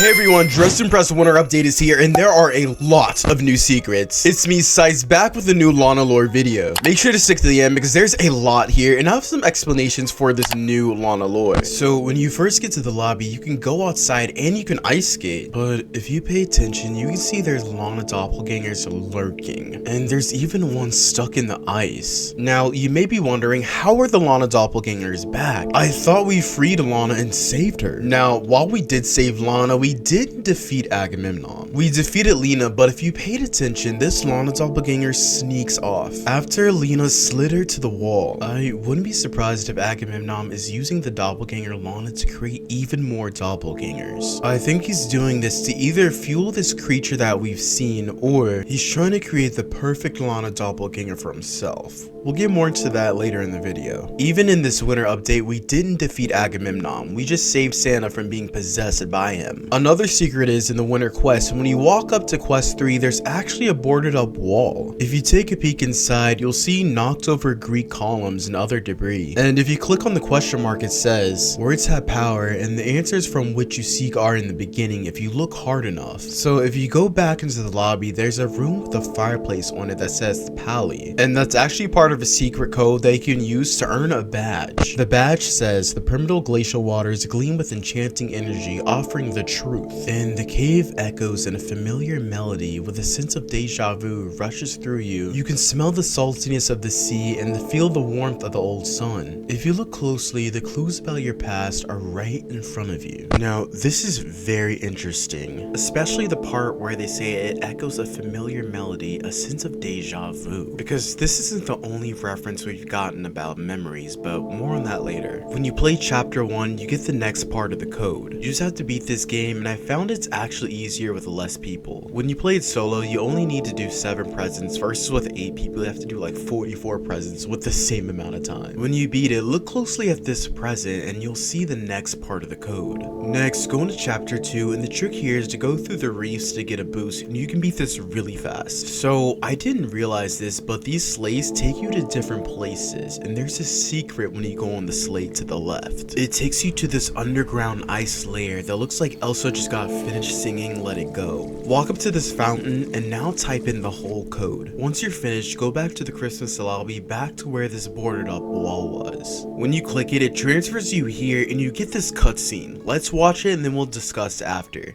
Hey everyone, Dressed to Impress Winter Update is here, and there are a lot of new secrets. It's me, Size, back with a new Lana lore video. Make sure to stick to the end because there's a lot here, and I have some explanations for this new Lana lore. So when you first get to the lobby, you can go outside and you can ice skate. But if you pay attention, you can see there's Lana doppelgangers lurking, and there's even one stuck in the ice. Now, you may be wondering, how are the Lana doppelgangers back? I thought we freed Lana and saved her. Now, while we did save Lana, we didn't defeat Agamemnon. We defeated Lena, but if you paid attention, this Lana doppelganger sneaks off. After Lena slid her to the wall, I wouldn't be surprised if Agamemnon is using the doppelganger Lana to create even more doppelgangers. I think he's doing this to either fuel this creature that we've seen, or he's trying to create the perfect Lana doppelganger for himself. We'll get more into that later in the video. Even in this winter update, we didn't defeat Agamemnon, we just saved Santa from being possessed by him. Another secret is in the winter quest, when you walk up to quest 3, there's actually a boarded up wall. If you take a peek inside, you'll see knocked over Greek columns and other debris. And if you click on the question mark, it says, words have power and the answers from which you seek are in the beginning if you look hard enough. So if you go back into the lobby, there's a room with a fireplace on it that says Pally. And that's actually part of a secret code that you can use to earn a badge. The badge says the pyramidal glacial waters gleam with enchanting energy, offering the truth. And the cave echoes in a familiar melody with a sense of deja vu rushes through you. You can smell the saltiness of the sea and feel the warmth of the old sun. If you look closely, the clues about your past are right in front of you. Now, this is very interesting, especially the part where they say it echoes a familiar melody, a sense of deja vu, because this isn't the only reference we've gotten about memories, but more on that later. When you play chapter 1, you get the next part of the code. You just have to beat this game, and I found it's actually easier with less people. When you play it solo, you only need to do 7 presents versus with 8 people you have to do like 44 presents with the same amount of time. When you beat it, look closely at this present and you'll see the next part of the code. Next, go into chapter 2, and the trick here is to go through the reefs to get a boost, and you can beat this really fast. So I didn't realize this, but these sleighs take you to different places, and there's a secret when you go on the sleigh to the left. It takes you to this underground ice layer that looks like Elsa just got finished singing Let It Go. Walk up to this fountain and now type in the whole code. Once you're finished, go back to the Christmas lobby, back to where this boarded up wall was. When you click it, it transfers you here and you get this cutscene. Let's watch it and then we'll discuss after.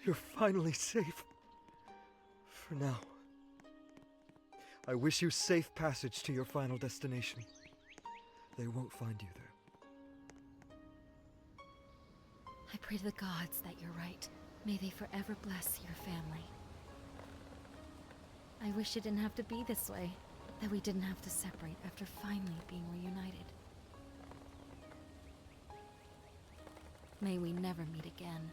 You're finally safe. For now. I wish you safe passage to your final destination. They won't find you there. I pray to the gods that you're right. May they forever bless your family. I wish it didn't have to be this way. That we didn't have to separate after finally being reunited. May we never meet again.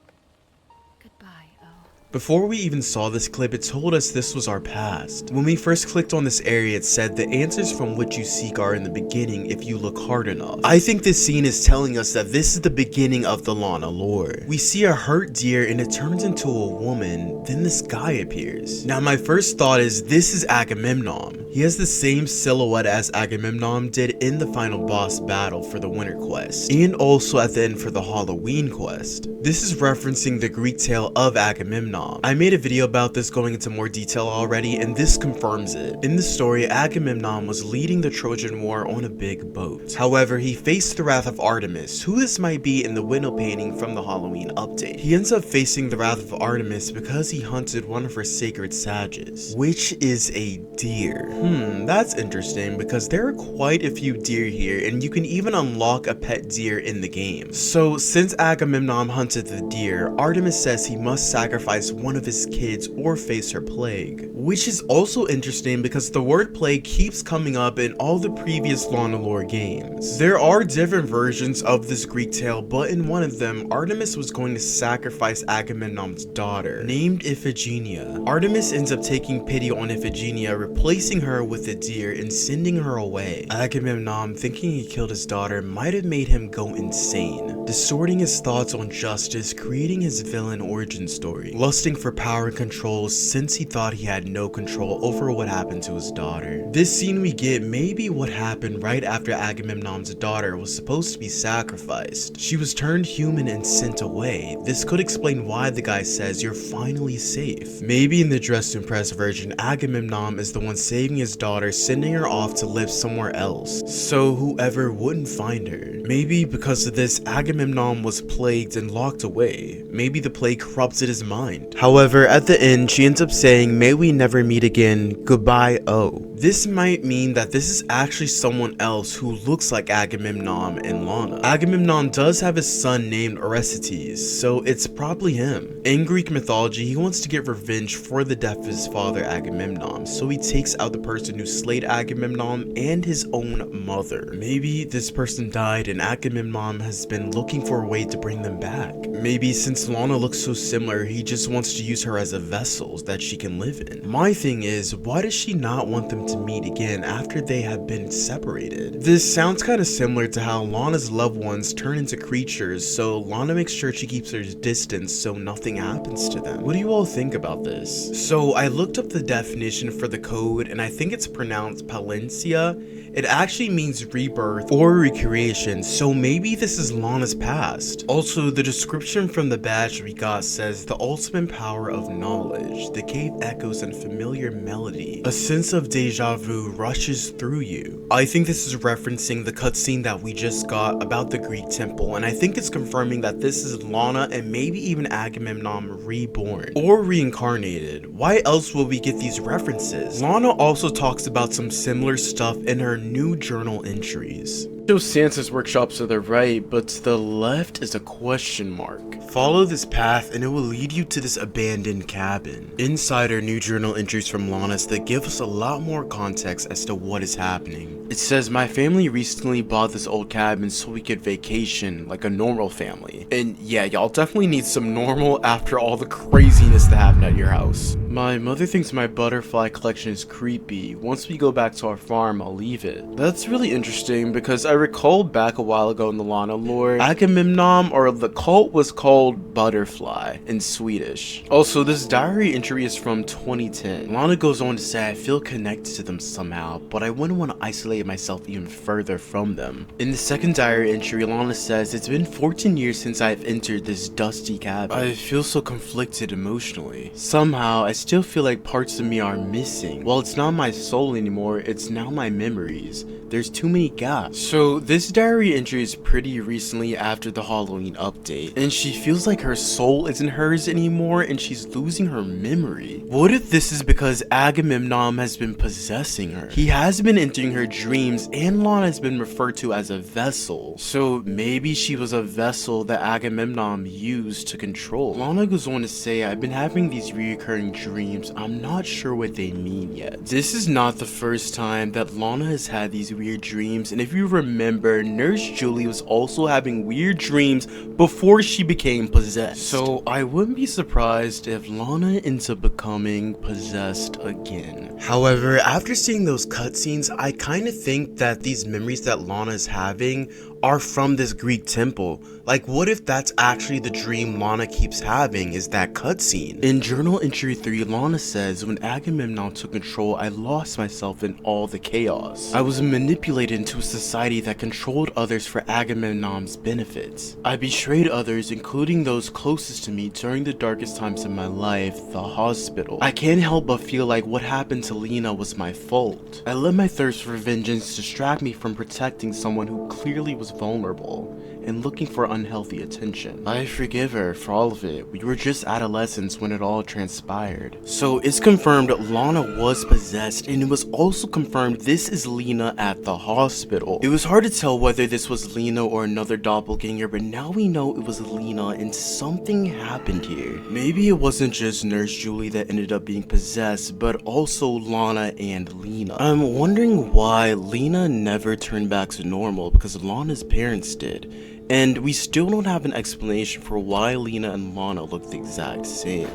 Goodbye, Oh. Before we even saw this clip, it told us this was our past. When we first clicked on this area, it said the answers from which you seek are in the beginning if you look hard enough. I think this scene is telling us that this is the beginning of the Lana lore. We see a hurt deer and it turns into a woman, then this guy appears. Now my first thought is this is Agamemnon. He has the same silhouette as Agamemnon did in the final boss battle for the winter quest, and also at the end for the Halloween quest. This is referencing the Greek tale of Agamemnon. I made a video about this going into more detail already, and this confirms it. In the story, Agamemnon was leading the Trojan War on a big boat. However, he faced the wrath of Artemis, who this might be in the window painting from the Halloween update. He ends up facing the wrath of Artemis because he hunted one of her sacred sages, which is a deer. That's interesting because there are quite a few deer here, and you can even unlock a pet deer in the game. So since Agamemnon hunted the deer, Artemis says he must sacrifice lose one of his kids or face her plague. Which is also interesting because the word plague keeps coming up in all the previous Lana lore games. There are different versions of this Greek tale, but in one of them, Artemis was going to sacrifice Agamemnon's daughter, named Iphigenia. Artemis ends up taking pity on Iphigenia, replacing her with a deer and sending her away. Agamemnon, thinking he killed his daughter, might have made him go insane, distorting his thoughts on justice, creating his villain origin story, lusting for power and control since he thought he had no control over what happened to his daughter. This scene we get may be what happened right after Agamemnon's daughter was supposed to be sacrificed. She was turned human and sent away. This could explain why the guy says you're finally safe. Maybe in the Dress to Impress version, Agamemnon is the one saving his daughter, sending her off to live somewhere else, so whoever wouldn't find her. Maybe because of this, Agamemnon was plagued and locked away. Maybe the plague corrupted his mind. However, at the end, she ends up saying, "May we never meet again, goodbye, oh." This might mean that this is actually someone else who looks like Agamemnon and Lana. Agamemnon does have a son named Orestes, so it's probably him. In Greek mythology, he wants to get revenge for the death of his father Agamemnon, so he takes out the person who slayed Agamemnon and his own mother. Maybe this person died and Agamemnon has been looking for a way to bring them back. Maybe since Lana looks so similar, he just wants to use her as a vessel that she can live in. My thing is, why does she not want them to meet again after they have been separated? This sounds kind of similar to how Lana's loved ones turn into creatures, so Lana makes sure she keeps her distance so nothing happens to them. What do you all think about this? So I looked up the definition for the code and I think it's pronounced Palencia. It actually means rebirth or recreation, so maybe this is Lana's past. Also, the description from the badge we got says the ultimate power of knowledge, the cave echoes and familiar melody. A sense of deja vu rushes through you. I think this is referencing the cutscene that we just got about the Greek temple, and I think it's confirming that this is Lana and maybe even Agamemnon reborn or reincarnated. Why else will we get these references? Lana also talks about some similar stuff in her new journal entries. Shows Santa's workshop to the right, but to the left is a question mark. Follow this path and it will lead you to this abandoned cabin. Inside are new journal entries from Lana's that give us a lot more context as to what is happening. It says, "My family recently bought this old cabin so we could vacation like a normal family." And yeah, y'all definitely need some normal after all the craziness that happened at your house. "My mother thinks my butterfly collection is creepy. Once we go back to our farm, I'll leave it." That's really interesting because I recall back a while ago in the Lana lore, Agamemnon or the cult was called Butterfly in Swedish. Also, this diary entry is from 2010. Lana goes on to say, "I feel connected to them somehow, but I wouldn't want to isolate myself even further from them." In the second diary entry, Lana says, "It's been 14 years since I've entered this dusty cabin. I feel so conflicted emotionally. Somehow, I still feel like parts of me are missing. While it's not my soul anymore, it's now my memories. There's too many gaps." So this diary entry is pretty recently after the Halloween update, and she feels like her soul isn't hers anymore and she's losing her memory. What if this is because Agamemnon has been possessing her? He has been entering her dreams and Lana has been referred to as a vessel. So maybe she was a vessel that Agamemnon used to control. Lana goes on to say, "I've been having these recurring dreams. I'm not sure what they mean yet." This is not the first time that Lana has had these weird dreams, and if you remember, Nurse Julie was also having weird dreams before she became possessed. So I wouldn't be surprised if Lana ends up becoming possessed again. However, after seeing those cutscenes, I kind of think that these memories that Lana is having are from this Greek temple. Like, what if that's actually the dream Lana keeps having, is that cutscene? In journal entry 3, Lana says, "When Agamemnon took control, I lost myself in all the chaos. I was manipulated into a society that controlled others for Agamemnon's benefits. I betrayed others, including those closest to me during the darkest times of my life, the hospital. I can't help but feel like what happened to Lena was my fault. I let my thirst for vengeance distract me from protecting someone who clearly was vulnerable. and looking for unhealthy attention. I forgive her for all of it. We were just adolescents when it all transpired. So it's confirmed Lana was possessed, and it was also confirmed this is Lena at the hospital. It was hard to tell whether this was Lena or another doppelganger, but now we know it was Lena, and something happened here. Maybe it wasn't just Nurse Julie that ended up being possessed, but also Lana and Lena. I'm wondering why Lena never turned back to normal, because Lana's parents did. And we still don't have an explanation for why Lena and Lana look the exact same.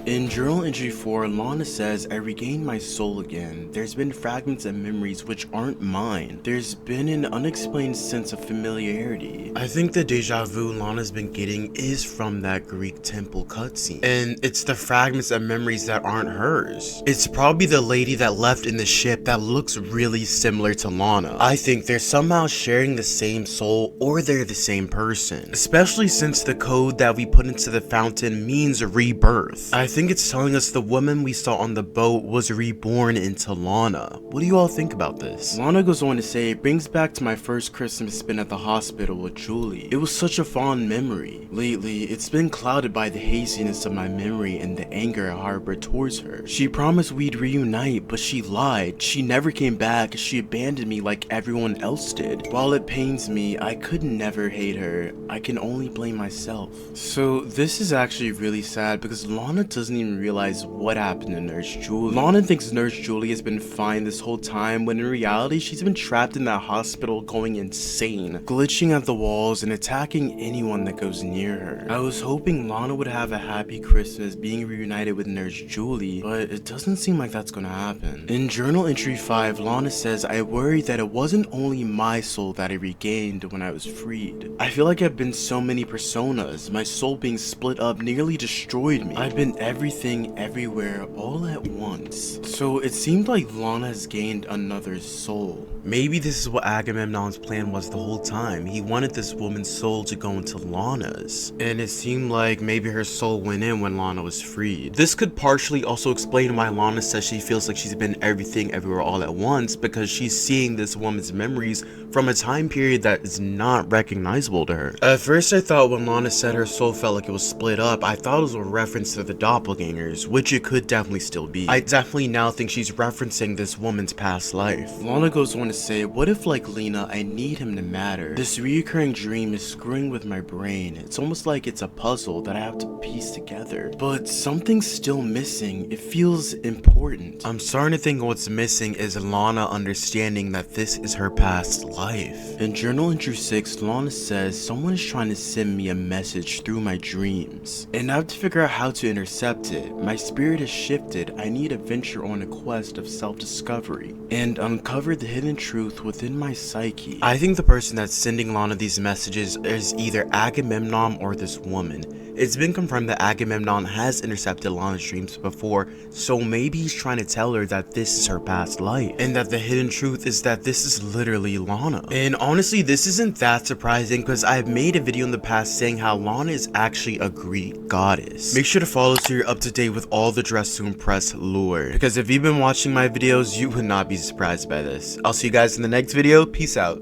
In journal entry 4, Lana says, I regained my soul again. There's been fragments and memories which aren't mine. There's been an unexplained sense of familiarity. I think the deja vu Lana's been getting is from that Greek temple cutscene. And it's the fragments and memories that aren't hers. It's probably the lady that left in the ship that looks really similar to Lana. I think they're somehow sharing the same soul, or they're the same person, especially since the code that we put into the fountain means rebirth. I think it's telling us the woman we saw on the boat was reborn into Lana. What do you all think about this? Lana goes on to say, it brings back to my first Christmas spent at the hospital with Julie. It was such a fond memory. Lately, it's been clouded by the haziness of my memory and the anger I harbored towards her. She promised we'd reunite, but she lied. She never came back. She abandoned me like everyone else did. While it pains me, I could never hate her. I can only blame myself. So this is actually really sad because Lana doesn't even realize what happened to Nurse Julie. Lana thinks Nurse Julie has been fine this whole time, when in reality she's been trapped in that hospital going insane, glitching at the walls and attacking anyone that goes near her. I was hoping Lana would have a happy Christmas being reunited with Nurse Julie, but it doesn't seem like that's gonna happen. In journal entry 5, Lana says, I worry that it wasn't only my soul that I regained when I was freed. I feel like I've been so many personas. My soul being split up nearly destroyed me. I've been everything, everywhere, all at once. So it seemed like Lana has gained another soul. Maybe this is what Agamemnon's plan was the whole time. He wanted this woman's soul to go into Lana's, and it seemed like maybe her soul went in when Lana was freed. This could partially also explain why Lana says she feels like she's been everything, everywhere, all at once, because she's seeing this woman's memories from a time period that is not recognizable to her. At first I thought when Lana said her soul felt like it was split up, I thought it was a reference to the doppelgangers, which it could definitely still be. I definitely now think she's referencing this woman's past life. Lana goes on to say, what if like Lena, I need him to matter? This reoccurring dream is screwing with my brain. It's almost like it's a puzzle that I have to piece together. But something's still missing. It feels important. I'm starting to think what's missing is Lana understanding that this is her past life. In journal entry 6, Lana says, someone is trying to send me a message through my dreams, and I have to figure out how to intercept it. My spirit has shifted. I need to venture on a quest of self-discovery and uncover the hidden truth within my psyche. I think the person that's sending Lana these messages is either Agamemnon or this woman. It's been confirmed that Agamemnon has intercepted Lana's dreams before, so maybe he's trying to tell her that this is her past life, and that the hidden truth is that this is literally Lana. And honestly, this isn't that surprising because I've made a video in the past saying how Lana is actually a Greek goddess. Make sure to follow so you're up to date with all the dress to impress lore, because if you've been watching my videos, you would not be surprised by this. I'll see you guys in the next video. Peace out.